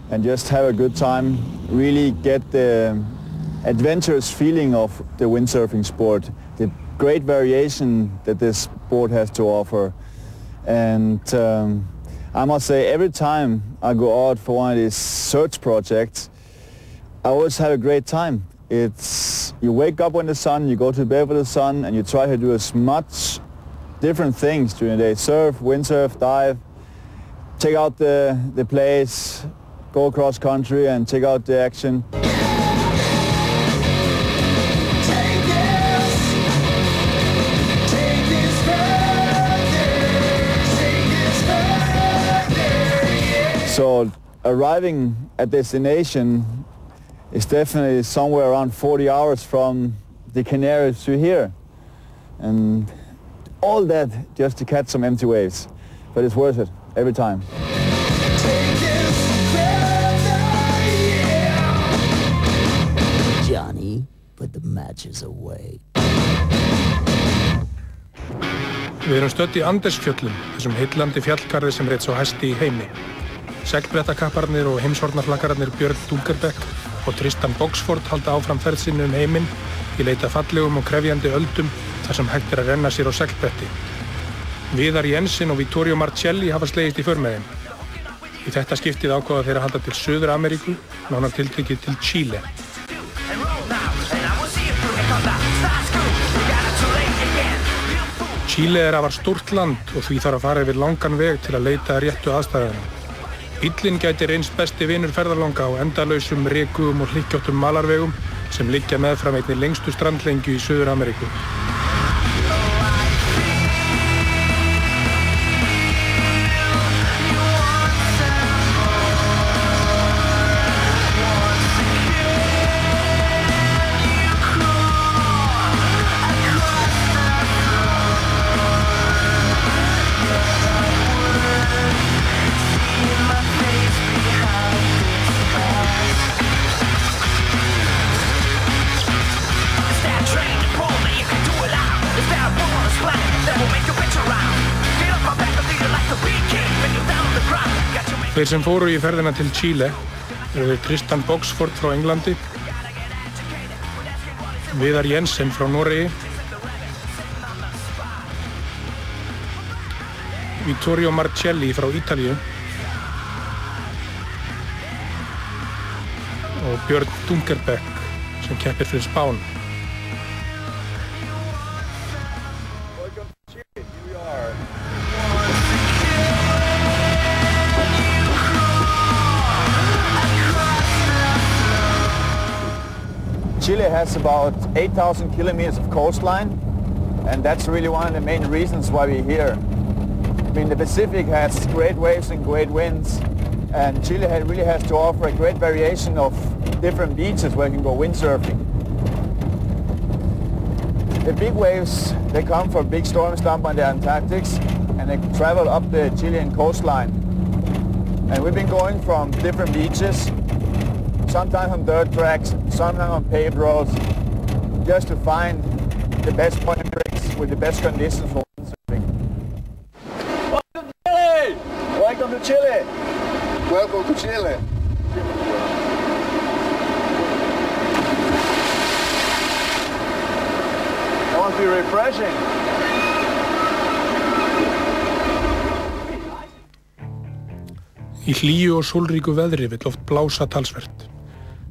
And just have a good time, really get the adventurous feeling of the windsurfing sport, the great variation that this sport has to offer. And I must say, every time I go out for one of these search projects, I always have a great time. It's, you wake up in the sun, you go to bed with the sun, and you try to do as much different things during the day. Surf, windsurf, dive, check out the place, go across country and check out the action. So arriving at destination is definitely somewhere around 40 hours from the Canaries to here. And all that just to catch some empty waves. But it's worth it every time. Johnny, put the matches away. Við erum stödd í Andesfjöllum, þessum heillandi fjallgarði sem reit svo hæsti í heimi. Seglbrettakapparnir og heimshornaflakkararnir Björn Dunkerbeck og Tristan Boxford halda áfram ferð sinni heiminn í leit að fallegum og krefjandi öldum þar sem hægt að renna sér á seglbretti. Viðar Jensen og Vittorio Marcelli hafa slegist í för með þeim. Í þetta skiptið ákváða þeir að halda til Suður-Ameríku, nánar tiltekið til Chile. Chile er afar stórt land og því þarf að fara yfir langan veg til að leita að réttu aðstæðunum. Bíllinn gæti reynst besti vinur ferðalanga á endalausum, rekugum og hlykkjóttum malarvegum sem liggja meðfram einni lengstu strandlengju í Suður-Ameríku. Þeir sem fóru í ferðina til Chile eru Tristan Boxford frá Englandi, Viðar Jensen frá Noregi, Vittorio Marcelli frá Ítalíu og Björn Dunkerbeck sem keppir fyrir Spán. Chile has about 8,000 kilometers of coastline, and that's really one of the main reasons why we're here. I mean, the Pacific has great waves and great winds, and Chile really has to offer a great variation of different beaches where you can go windsurfing. The big waves, they come from big storms down by the Antarctic, and they travel up the Chilean coastline. And we've been going from different beaches, sometimes on dirt tracks, sometimes on paved roads, just to find the best point breaks with the best conditions for windsurfing. Welcome to Chile! Welcome to Chile! Welcome to Chile! That must be refreshing. Í hlýju og sólríku veðri vill oft blása talsvert.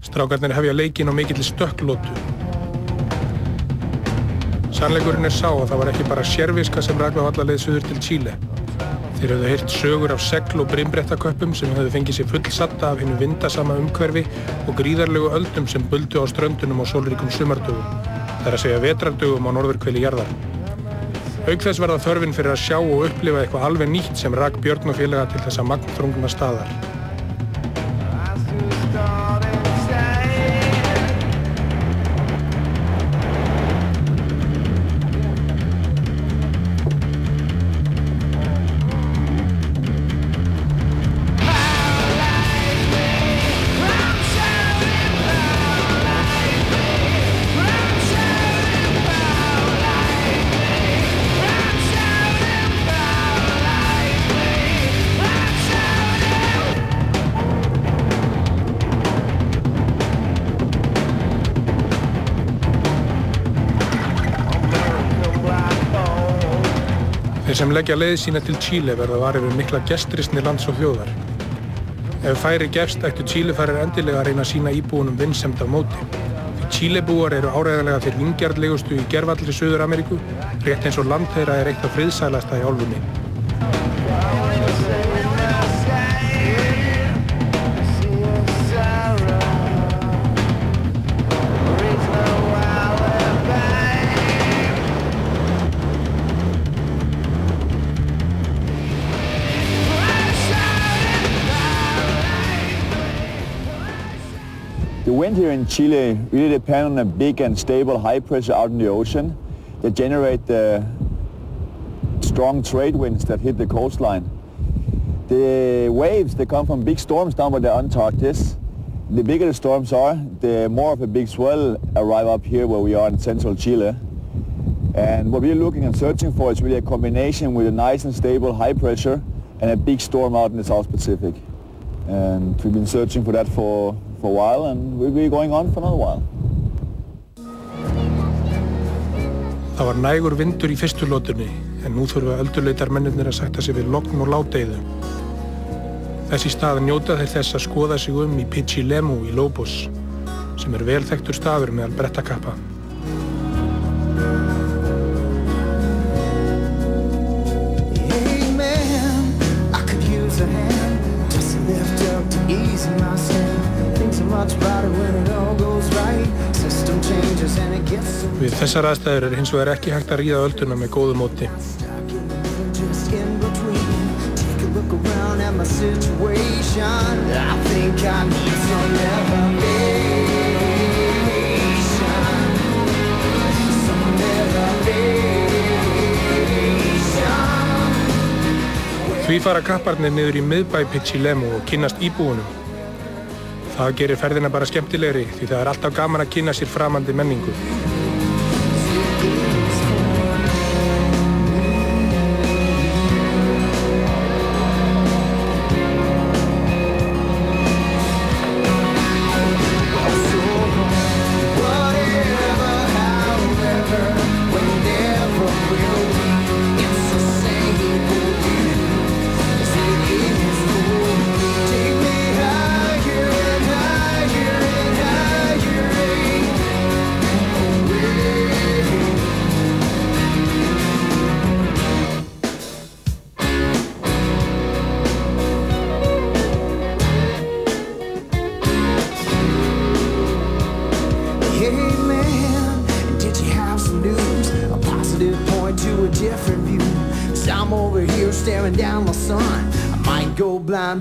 Strákarnir hefja leikinn á mikilli stökklótu. Sannleikurinn er sá að það var ekki bara sérviska sem rak á alla leið suður til Chile. Þeir höfðu heyrt sögur af segl- og brimbrettaköppum sem höfðu fengið sér fullsatta af hinu vindasama umhverfi og gríðarlegu öldum sem buldu á ströndunum á sólríkum sumardögum. Það er að segja vetrardögum á norðurhveli jarðar. Auk þess var það þörfin fyrir að sjá og upplifa eitthvað alveg nýtt sem rak Björn og félaga til þessa magnþrungna staðar. Þeir sem leggja leið sína til Chile verða varir við mikla gestrisni lands og þjóðar. Ef færi gefst ættu Chilefarir endilega að reyna að sýna íbúunum vinsemd af móti. Því Chilebúar eru áreiðanlega þeir vingjarnlegustu í gervallri Suður-Ameríku, rétt eins og land þeirra eitt af friðsælasta í álfunni. The wind here in Chile really depends on a big and stable high pressure out in the ocean that generate the strong trade winds that hit the coastline. The waves, they come from big storms down by the Antarctic. The bigger the storms are, the more of a big swell arrive up here where we are in central Chile. And what we're looking and searching for is really a combination with a nice and stable high pressure and a big storm out in the South Pacific. And we've been searching for that for a while, and we'll be going on for another while. Það var nægur vindur í fyrstu lotunni, en nú þurfa ölduleitarmennirnir að sætta sig við logn og ládeyðu. Þess í stað njóta þeir þess að skoða sig í Pichilemu í Lobos, sem vel þekktur staður meðal brettakappa. Við þessar aðstæður hins vegar ekki hægt að ríða ölduna með góðu móti. Því fara kapparnir niður í miðbæ Pichilemu og kynnast íbúunum. Það gerir ferðina bara skemmtilegri því það alltaf gaman að kynna sér framandi menningu.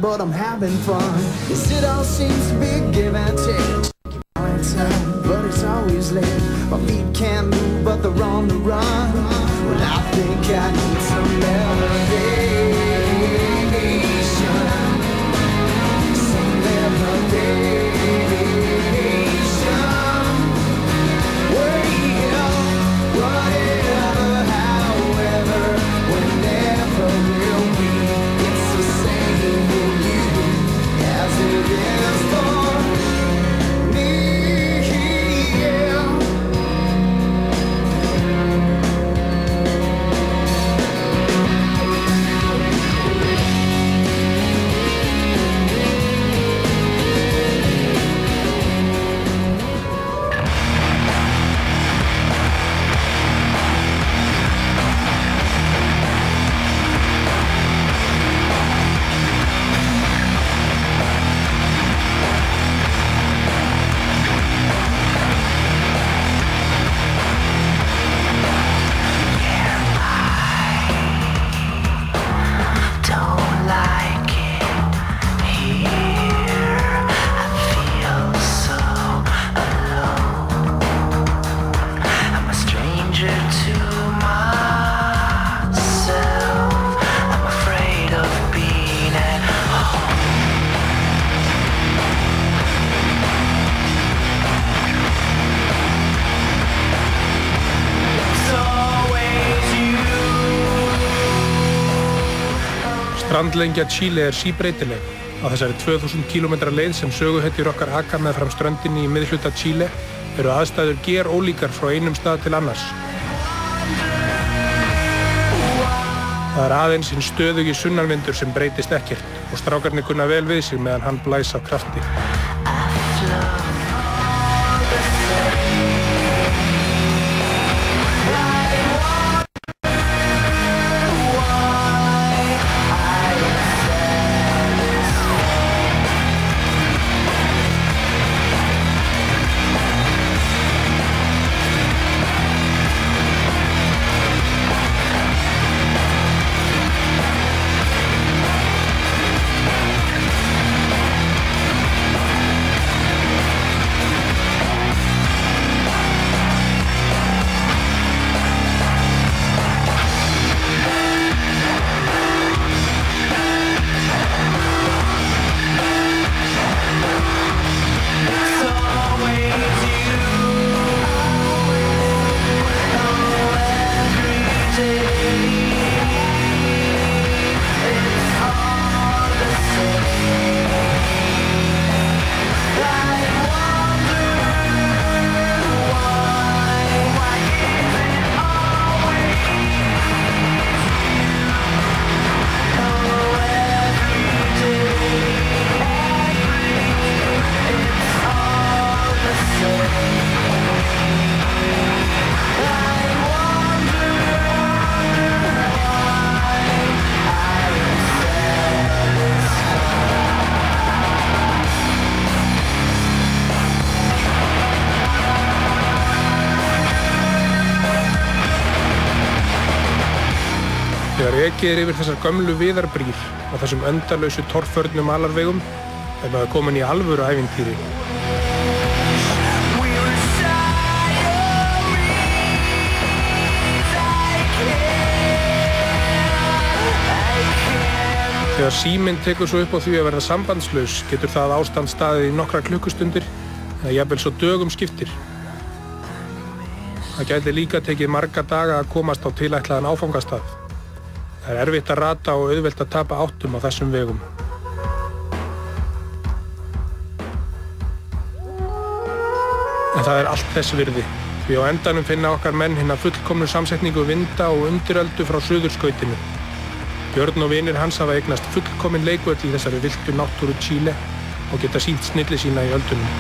But I'm having fun. Yes, it all seems to be give and take. But it's always late. My feet can't move, but they're on the run. Well, I think I need some elevation. Some elevation. Way up, whatever, however, whenever we'll be. It's the same for you as it is for me, yeah. Strandlengja Chile síbreytileg. Á þessari 2000 km leið sem söguhetjur okkar aka meðfram ströndinni í miðhluta Chile eru aðstæður gerólíkar frá einum stað til annars. Það aðeins hinn stöðugi sunnanvindur sem breytist ekkert og strákarnir kunna vel við sig meðan hann blæs af krafti. Þegar ekið yfir þessar gömlu viðarbrýr á þessum endalausu torförnu malarvegum er maður komin í alvöru ævintýri. Þegar síminn tekur svo upp á því að verða sambandslaus getur það ástand staðið í nokkrar klukkustundir eða jafnvel svo dögum skiptir. Það gæti líka tekið marga daga að komast á tilætlaðan áfangastað. Það er erfitt að rata og auðvelt að tapa áttum á þessum vegum. En það er allt þess virði, því á endanum finna okkar menn hina fullkomnu samsetningu vinda og undiröldu frá suðurskautinu. Björn og vinir hans hafa eignast fullkomin leikvöll í þessari villtu náttúru Chile og geta sýnt snilli sína í öldunum.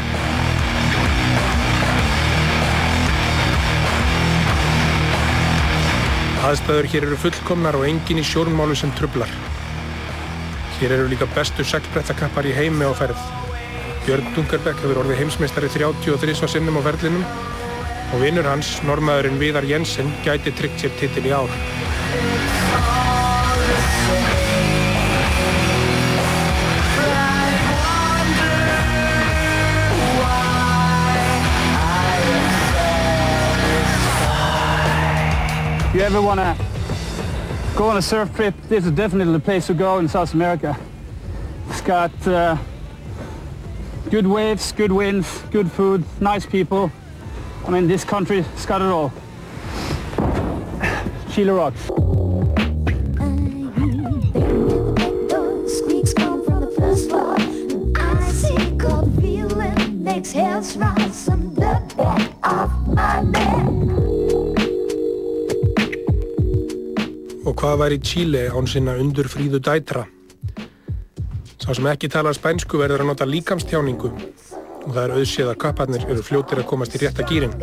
Aðstæður hér eru fullkomnar og enginn í sjónmálu sem truflar. Hér eru líka bestu seglbrettakappar í heimi á ferð. Björn Dunkerbeck hefur orðið heimsmeistari 33 sinnum á ferlinum og vinur hans, norðmaðurinn Viðar Jensen, gæti tryggt sér titil í ár. If you ever want to go on a surf trip, this is definitely the place to go in South America. It's got good waves, good winds, good food, nice people. I mean, this country's got it all. Chile rocks. Squeaks come from the first floor. Icy cold feeling makes hairs rise on the back of my neck. Og hvað væri Chile án sinna undurfríðu dætra? Sá sem ekki talar spænsku verður að nota líkamstjáningu og það er auðséð að kapparnir eru fljótir að komast í rétta gírinn.